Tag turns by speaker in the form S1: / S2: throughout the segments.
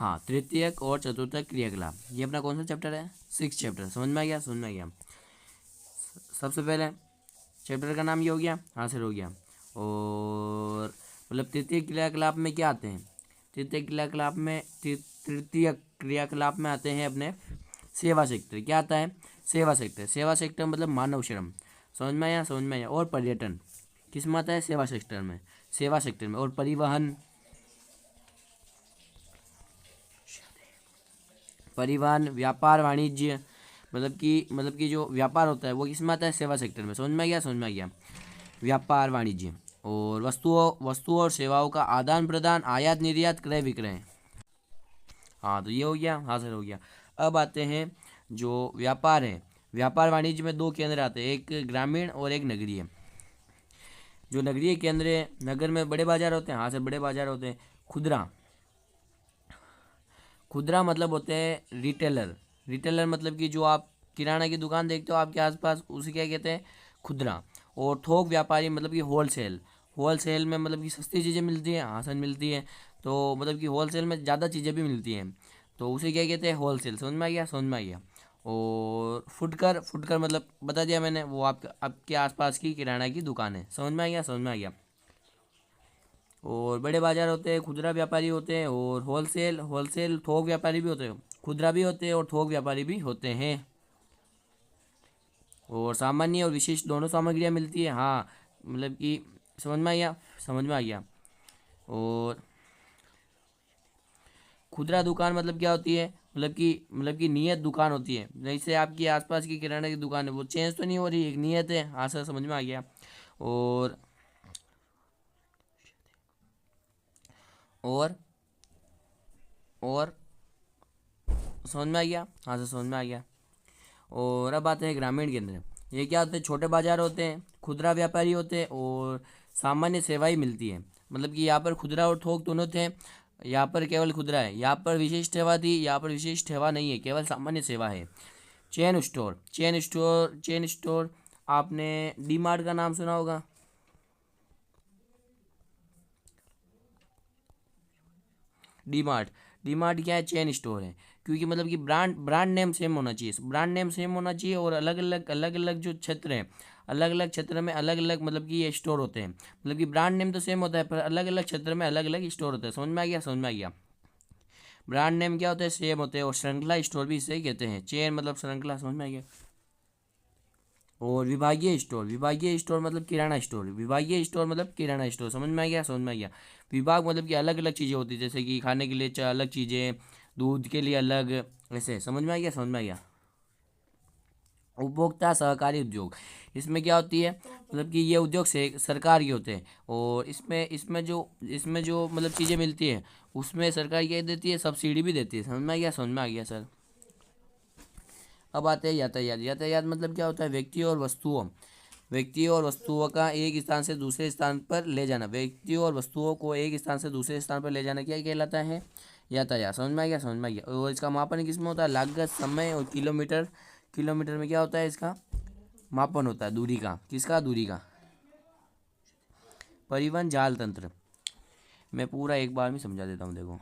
S1: हाँ, तृतीयक और चतुर्थक क्रियाकलाप, ये अपना कौन सा चैप्टर है? 6 चैप्टर। समझ में आ गया? समझ में आ गया। सबसे पहले चैप्टर का नाम ये हो गया, आंसर हो गया। और मतलब तृतीय क्रियाकलाप में क्या आते हैं? तृतीय क्रियाकलाप में आते हैं अपने सेवा सेक्टर। क्या आता है? सेवा सेक्टर। सेवा सेक्टर मतलब मानव श्रम। समझ में आया? समझ में आया। और पर्यटन किस में आता है? सेवा सेक्टर में। सेवा सेक्टर में। और परिवहन, व्यापार, वाणिज्य, मतलब कि जो व्यापार होता है वो किस में आता है? सेवा सेक्टर में। समझ में आ गया? समझ में आ गया। व्यापार, वाणिज्य और वस्तुओं और सेवाओं का आदान प्रदान, आयात निर्यात, क्रय विक्रय। हाँ, तो ये हो गया, हासिल हो गया। अब आते हैं जो व्यापार है। व्यापार वाणिज्य में दो केंद्र आते हैं, एक ग्रामीण और एक नगरीय। जो नगरीय केंद्र है, नगर में बड़े बाजार होते हैं। हाँ सर, बड़े बाजार होते हैं। खुदरा, खुदरा मतलब होते हैं रिटेलर। रिटेलर मतलब कि जो आप किराना की दुकान देखते हो आपके आसपास, उसे क्या कहते हैं? खुदरा। और थोक व्यापारी मतलब कि होलसेल। होलसेल में मतलब कि सस्ती चीज़ें मिलती हैं, आसान मिलती है। तो मतलब कि होलसेल में ज़्यादा चीज़ें भी मिलती हैं, तो उसे क्या कहते हैं? होलसेल। समझ में आ गया? समझ में आ गया। और फुटकर, फुटकर मतलब बता दिया मैंने, वो आपके आसपास की किराना की दुकान है। समझ में आ गया? समझ में आ गया। और बड़े बाजार होते हैं, खुदरा व्यापारी होते हैं, और होलसेल, होलसेल थोक व्यापारी भी होते हैं। खुदरा भी होते हैं और थोक व्यापारी भी होते हैं। और सामान्य और विशिष्ट दोनों सामग्रियाँ मिलती है। हाँ, मतलब कि समझ में आ गया? समझ में आ गया। और खुदरा दुकान मतलब क्या होती है? मतलब कि नियत दुकान होती है। जैसे आपकी आसपास की किराना की दुकान है, वो चेंज तो नहीं हो रही, एक नियत है। हाँ सर, समझ में आ गया। और और और समझ में आ गया? हाँ सर, समझ में आ गया। और अब आते हैं ग्रामीण केंद्र। ये क्या होते हैं? छोटे बाजार होते हैं, खुदरा व्यापारी होते हैं, और सामान्य सेवाएं मिलती है। मतलब कि यहाँ पर खुदरा और थोक दोनों थे, यहाँ पर केवल खुदरा है। यहाँ पर विशिष्ट सेवा थी, यहाँ पर विशिष्ट सेवा नहीं है, केवल सामान्य सेवा है। चेन स्टोर, चेन स्टोर, आपने डी मार्ट का नाम सुना होगा। डी मार्ट, डी मार्ट क्या है? चेन स्टोर है। क्योंकि मतलब कि ब्रांड नेम सेम होना चाहिए, ब्रांड नेम सेम होना चाहिए। और अलग अलग जो क्षेत्र हैं, अलग अलग क्षेत्र में अलग अलग मतलब कि ये स्टोर होते हैं। मतलब कि ब्रांड नेम तो सेम होता है, पर अलग अलग क्षेत्र में अलग अलग स्टोर होते हैं। समझ में आ गया? समझ में आ गया। ब्रांड नेम क्या होता है? सेम होते हैं। और श्रृंखला स्टोर भी इसे ही कहते हैं। चेन मतलब श्रृंखला। समझ में आ गया। और विभागीय स्टोर, विभागीय स्टोर मतलब किराना स्टोर। विभागीय स्टोर मतलब किराना स्टोर। समझ में आ गया? समझ में आ गया। विभाग मतलब कि अलग अलग चीज़ें होती है, जैसे कि खाने के लिए अलग चीज़ें, दूध के लिए अलग, ऐसे। समझ में आ गया? समझ में आ गया। उपभोक्ता सहकारी उद्योग, इसमें क्या होती है? मतलब कि ये उद्योग से सरकार के होते हैं। और इसमें जो मतलब चीज़ें मिलती है, उसमें सरकार क्या देती है? सब्सिडी भी देती है। समझ में आ गया? समझ में आ गया सर। अब आते हैं यातायात। यातायात मतलब क्या होता है? व्यक्तियों और वस्तुओं का एक स्थान से दूसरे स्थान पर ले जाना। व्यक्तियों और वस्तुओं को एक स्थान से दूसरे स्थान पर ले जाना क्या कहलाता है? यातायात। समझ में आ गया? समझ में आ गया। और इसका मापन किस में होता है? लागत, समय और किलोमीटर। किलोमीटर में क्या होता है? इसका मापन होता है दूरी का। किसका? दूरी का। परिवहन जाल तंत्र, मैं पूरा एक बार में समझा देता हूँ, देखो।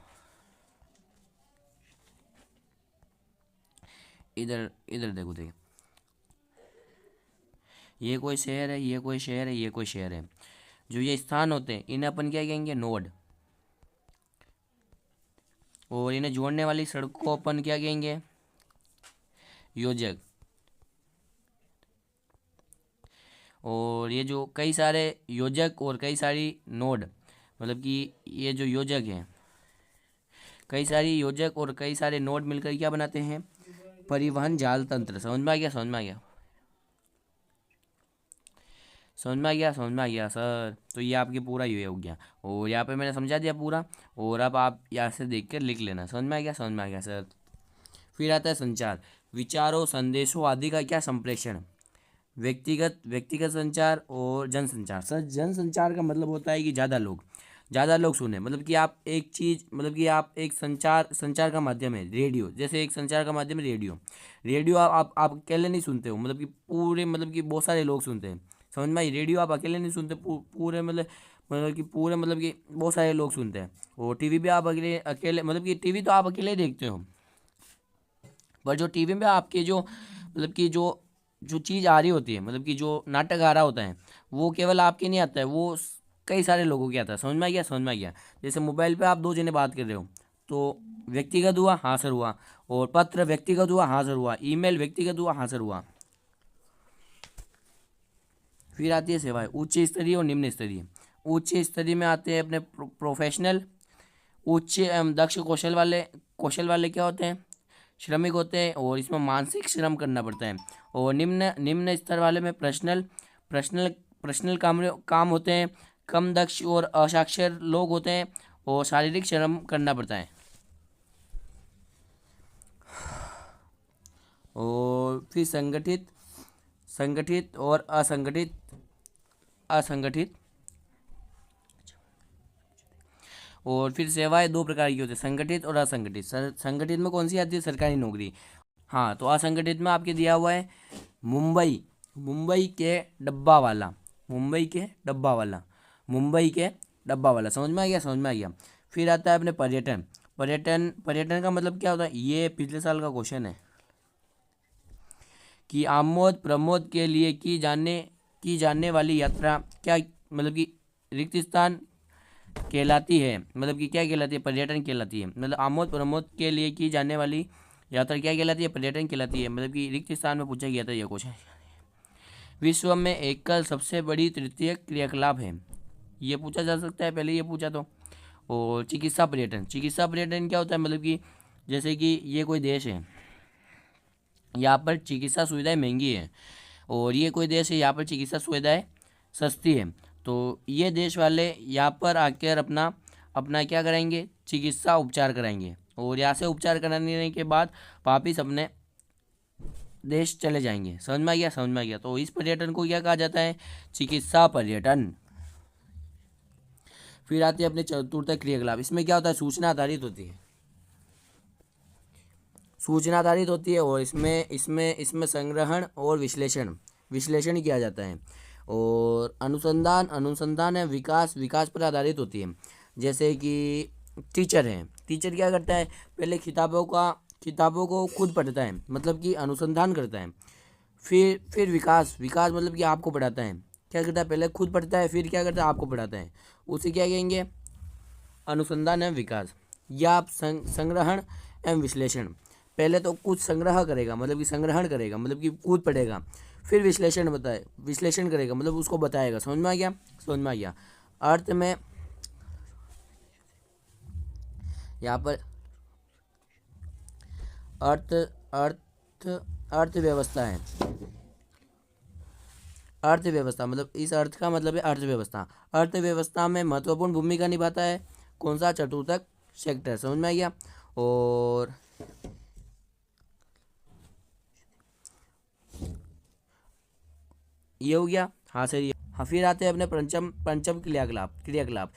S1: इधर इधर देखो, देखो, ये कोई शहर है, ये कोई शहर है, ये कोई शहर है। जो ये स्थान होते हैं इन्हें अपन क्या कहेंगे? नोड। और इन्हें जोड़ने वाली सड़क को अपन क्या कहेंगे? योजक। और ये जो कई सारे योजक और कई सारी नोड, मतलब कि ये जो योजक हैं, कई सारी योजक और कई सारे नोड मिलकर क्या बनाते हैं? परिवहन जाल तंत्र। समझ में आ गया? समझ में आ गया। समझ में आ गया? समझ में आ गया सर। तो ये आपके पूरा ये हो गया, और यहाँ पे मैंने समझा दिया पूरा। और अब आप यहाँ से देख कर लिख लेना। समझ में आ गया? समझ में आ गया सर। फिर आता है संचार। विचारों, संदेशों आदि का क्या संप्रेषण। व्यक्तिगत व्यक्तिगत संचार और जनसंचार। सर, जनसंचार का मतलब होता है कि ज़्यादा लोग सुने। मतलब कि आप एक चीज़, मतलब कि आप एक संचार का माध्यम है रेडियो। जैसे एक संचार का माध्यम है रेडियो। रेडियो आप अकेले नहीं सुनते हो, मतलब कि पूरे, मतलब कि बहुत सारे लोग सुनते हैं। समझ में आई? रेडियो आप अकेले नहीं सुनते, पूरे मतलब मतलब कि पूरे मतलब कि बहुत सारे लोग सुनते हैं। और टीवी पे आप अकेले अकेले मतलब कि टीवी तो आप अकेले ही देखते हो, पर जो टीवी में आपके जो मतलब कि जो जो चीज़ आ रही होती है, मतलब कि जो नाटक आ रहा होता है, वो केवल आपके नहीं आता है, वो कई सारे लोगों के आता है। समझ में आ गया, समझ में आ गया। जैसे मोबाइल पे आप दो जने बात कर रहे हो, तो व्यक्तिगत हुआ, हाँ सर हुआ। और पत्र व्यक्तिगत हुआ, हाँ सर हुआ। ईमेल व्यक्तिगत हुआ, हाँ सर हुआ। फिर आती है सेवाएं, उच्च स्तरीय और निम्न स्तरीय। उच्च स्तरीय में आते हैं अपने प्रोफेशनल, उच्च एवं दक्ष कौशल वाले क्या होते हैं, श्रमिक होते हैं, और इसमें मानसिक श्रम करना पड़ता है। और निम्न निम्न स्तर वाले में पर्सनल पर्सनल काम होते हैं, कम दक्ष और असाक्षर लोग होते हैं, और शारीरिक श्रम करना पड़ता है। और फिर संगठित संगठित और असंगठित असंगठित और फिर सेवाएं दो प्रकार की होती है, संगठित और असंगठित। संगठित में कौन सी आती है, सरकारी नौकरी। हाँ, तो असंगठित में आपके दिया हुआ है मुंबई मुंबई के डब्बा वाला मुंबई के डब्बा वाला मुंबई के डब्बा वाला। समझ में आ गया, समझ में आ गया। फिर आता है अपने पर्यटन। पर्यटन का मतलब क्या होता है, ये पिछले साल का क्वेश्चन है कि आमोद प्रमोद के लिए की जाने वाली यात्रा क्या मतलब कि रिक्त स्थान कहलाती है, मतलब कि क्या कहलाती है, पर्यटन कहलाती है। मतलब आमोद प्रमोद के लिए की जाने वाली यात्रा क्या कहलाती है, पर्यटन कहलाती है। मतलब कि रिक्त स्थान में पूछा गया था यह क्वेश्चन। विश्व में एकल सबसे बड़ी तृतीय क्रियाकलाप है, ये पूछा जा सकता है, पहले ये पूछा तो। और चिकित्सा पर्यटन क्या होता है, मतलब कि जैसे कि ये कोई देश है, यहाँ पर चिकित्सा सुविधाएं महंगी है, और ये कोई देश है, यहाँ पर चिकित्सा सुविधाएं सस्ती है, तो ये देश वाले यहाँ पर आकर अपना अपना क्या कराएंगे, चिकित्सा उपचार कराएंगे, और यहाँ से उपचार कराने के बाद वापिस अपने देश चले जाएंगे। समझ में आ गया, समझ में आ गया। तो इस पर्यटन को क्या कहा जाता है, चिकित्सा पर्यटन। फिर आती है अपने चतुर्थ क्रियाकलाप। इसमें क्या होता है, सूचना आधारित होती है, और इसमें इसमें इसमें संग्रहण और विश्लेषण किया जाता है। और अनुसंधान है, विकास पर आधारित होती है। जैसे कि टीचर क्या करता है, पहले किताबों को खुद पढ़ता है, मतलब कि अनुसंधान करता है। फिर विकास मतलब कि आपको पढ़ाता है। क्या करता है, पहले खुद पढ़ता है, फिर क्या करता है, आपको पढ़ाता है। उसे क्या कहेंगे, अनुसंधान एवं विकास। या आप संग्रहण एवं विश्लेषण, पहले तो कुछ संग्रह करेगा, मतलब कि संग्रहण करेगा, मतलब कि खुद पढ़ेगा, फिर विश्लेषण करेगा, मतलब उसको बताएगा। समझ में आ गया, समझ में आ गया। अर्थ में यहाँ पर अर्थव्यवस्था है। अर्थव्यवस्था मतलब इस अर्थ का मतलब है अर्थव्यवस्था में महत्वपूर्ण भूमिका निभाता है कौन सा, चतुर्थक सेक्टर। समझ में आ गया। और ये हो गया, हाँ सर ये। हाँ, फिर आते हैं अपने पंचम क्रियाकलाप।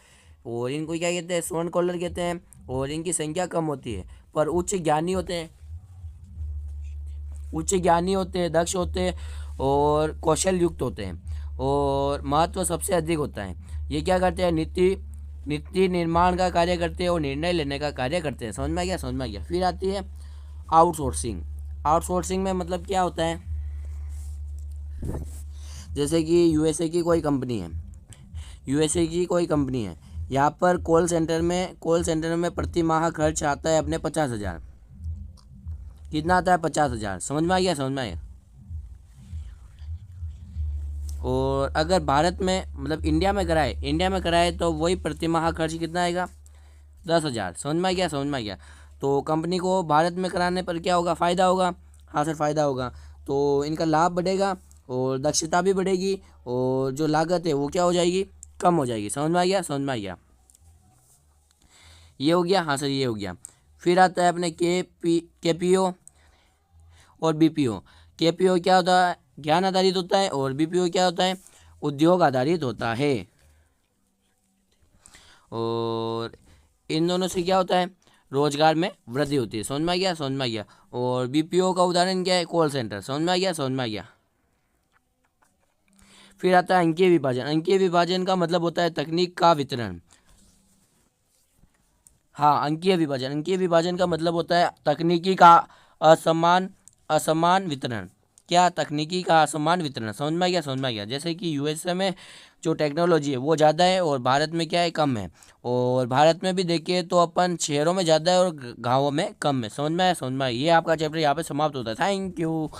S1: और इनको क्या कहते हैं, स्वर्ण कॉलर कहते हैं। और इनकी संख्या कम होती है, पर उच्च ज्ञानी होते हैं, दक्ष होते हैं, और कौशल युक्त होते हैं, और महत्व सबसे अधिक होता है। ये क्या करते हैं, नीति निर्माण का कार्य करते हैं, और निर्णय लेने का कार्य करते हैं। समझ में आ गया, समझ में आ गया। फिर आती है आउटसोर्सिंग में मतलब क्या होता है, जैसे कि यूएसए की कोई कंपनी है, यहाँ पर कॉल सेंटर में प्रति माह खर्च आता है अपने 50,000। कितना आता है, 50,000। समझ में आ गया, समझ में आ गया। और अगर भारत में मतलब इंडिया में कराए तो वही प्रति माह खर्च कितना आएगा, 10,000। समझ में आ गया, समझ में आ गया। तो कंपनी को भारत में कराने पर क्या होगा, फ़ायदा होगा। हाँ सर, फ़ायदा होगा, तो इनका लाभ बढ़ेगा, और दक्षता भी बढ़ेगी, और जो लागत है वो क्या हो जाएगी, कम हो जाएगी। समझ में आ गया, समझ में आ गया। ये हो गया, हाँ सर ये हो गया। फिर आता है अपने केपीओ और बीपीओ। केपीओ क्या होता है, ज्ञान आधारित होता है, और बीपीओ क्या होता है, उद्योग आधारित होता है। और इन दोनों से क्या होता है, रोजगार में वृद्धि होती है। समझ में आ गया, समझ में आ गया। और बीपीओ का उदाहरण क्या है, कॉल सेंटर। समझ में आ गया, समझ में आ गया। फिर आता है अंकीय विभाजन। अंकीय विभाजन का मतलब होता है तकनीक का वितरण। हाँ, अंकीय विभाजन, अंकीय विभाजन का मतलब होता है तकनीकी का असमान असमान वितरण। क्या? तकनीकी का असमान वितरण। समझ में आ गया? समझ में आ गया। जैसे कि यूएसए में जो टेक्नोलॉजी है वो ज़्यादा है और भारत में क्या है, कम है। और भारत में भी देखिए तो अपन शहरों में ज़्यादा है और गाँवों में कम है। समझ में आया? समझ में आया। ये आपका चैप्टर यहाँ पे समाप्त होता है। Thank you.